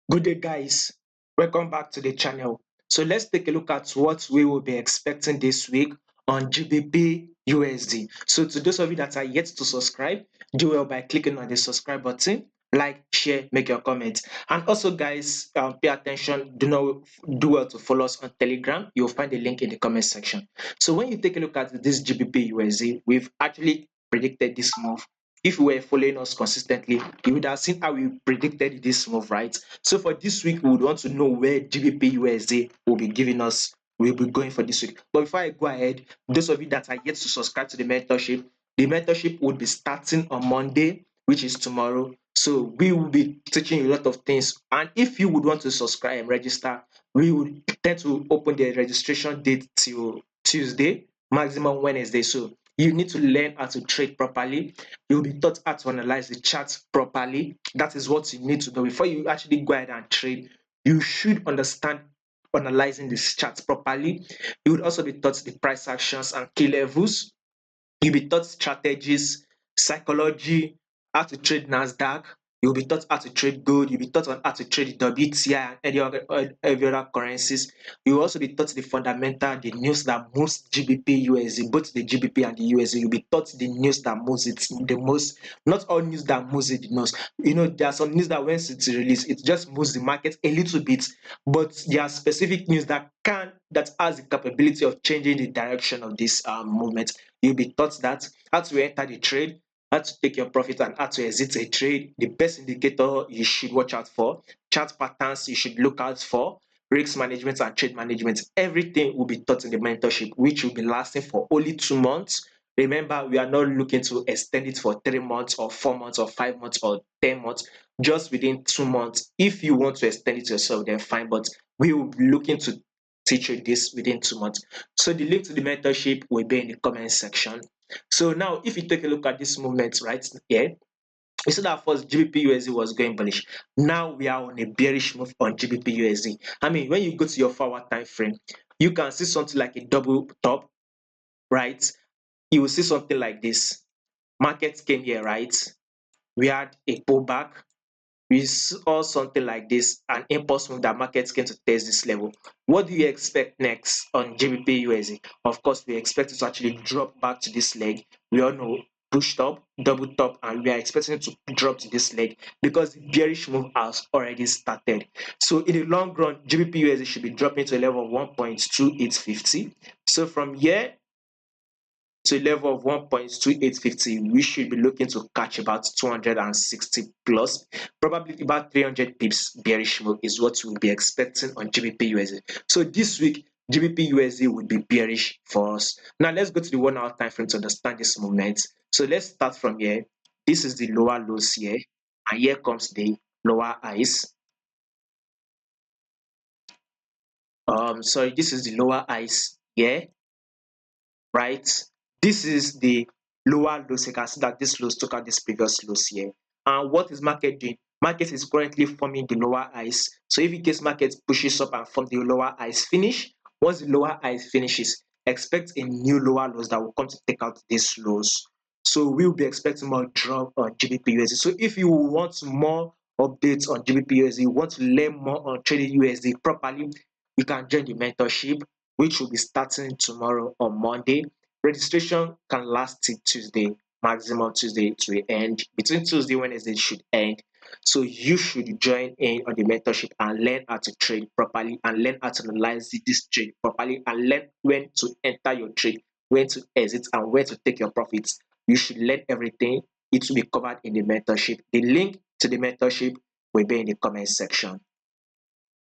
Good day, guys. Welcome back to the channel. So let's take a look at what we will be expecting this week on GBP USD. So to those of you that are yet to subscribe, do well by clicking on the subscribe button, like, share, make your comments. And also, guys, pay attention. Do well to follow us on Telegram. You'll find the link in the comment section. So when you take a look at this GBP USD, we've actually predicted this move. If you were following us consistently, you would have seen how we predicted this move, right? So for this week, we would want to know where GBP USD will be giving us, will be going for this week. But before I go ahead, those of you that are yet to subscribe to the mentorship would be starting on Monday, which is tomorrow. So we will be teaching you a lot of things. And if you would want to subscribe and register, we would tend to open the registration date till Tuesday, maximum Wednesday. So you need to learn how to trade properly. You'll be taught how to analyze the charts properly. That is what you need to know before you actually go ahead and trade. You should understand analyzing this charts properly. You would also be taught the price actions and key levels. You'll be taught strategies, psychology, how to trade Nasdaq. You'll be taught how to trade gold. You'll be taught on how to trade the WTI and every other currencies. You'll also be taught the fundamental, the news that moves GBP USD, both the GBP and the USD. You'll be taught the news that moves it the most. Not all news that moves it the most. There are some news that once it's released, it just moves the market a little bit. But there are specific news that has the capability of changing the direction of this movement. You'll be taught that how to enter the trade, how to take your profit, and how to exit a trade. The best indicator you should watch out for, chart patterns you should look out for, risk management and trade management. Everything will be taught in the mentorship, which will be lasting for only 2 months. Remember, we are not looking to extend it for 3 months or 4 months or 5 months or 10 months, just within 2 months. If you want to extend it yourself, then fine, but we will be looking to teach you this within 2 months. So the link to the mentorship will be in the comment section. So now, if you take a look at this movement right here, you see that first GBP USD was going bullish. Now we are on a bearish move on GBP USD. I mean, when you go to your forward time frame, you can see something like a double top, right? You will see something like this. Markets came here, right? We had a pullback. We saw something like this, an impulse move that markets came to test this level. What do you expect next on GBP USD? Of course, we expect it to actually drop back to this leg. We all know pushed up, double top, and we are expecting it to drop to this leg because the bearish move has already started. So in the long run, GBP USD should be dropping to a level of 1.2850. So from here to a level of 1.2850, we should be looking to catch about 260 plus, probably about 300 pips bearish move is what we'll be expecting on GBP USD. So this week, GBP USD would be bearish for us. Now let's go to the 1 hour time frame to understand this movement. So let's start from here. This is the lower lows here, and here comes the lower highs. Sorry, this is the lower highs here, right? This is the lower lows. You can see that this lows took out this previous lows here. And what is market doing? Market is currently forming the lower highs. So if in case market pushes up and form the lower highs finish, once the lower highs finishes, expect a new lower lows that will come to take out these lows. So we'll be expecting more drop on GBP USD. So if you want more updates on GBP USD, you want to learn more on trading USD properly, you can join the mentorship, which will be starting tomorrow on Monday. Registration can last till Tuesday, maximum Tuesday it will end. Between Tuesday and Wednesday it should end. So you should join in on the mentorship and learn how to trade properly and learn how to analyze this trade properly and learn when to enter your trade, when to exit, and where to take your profits. You should learn everything. It will be covered in the mentorship. The link to the mentorship will be in the comment section.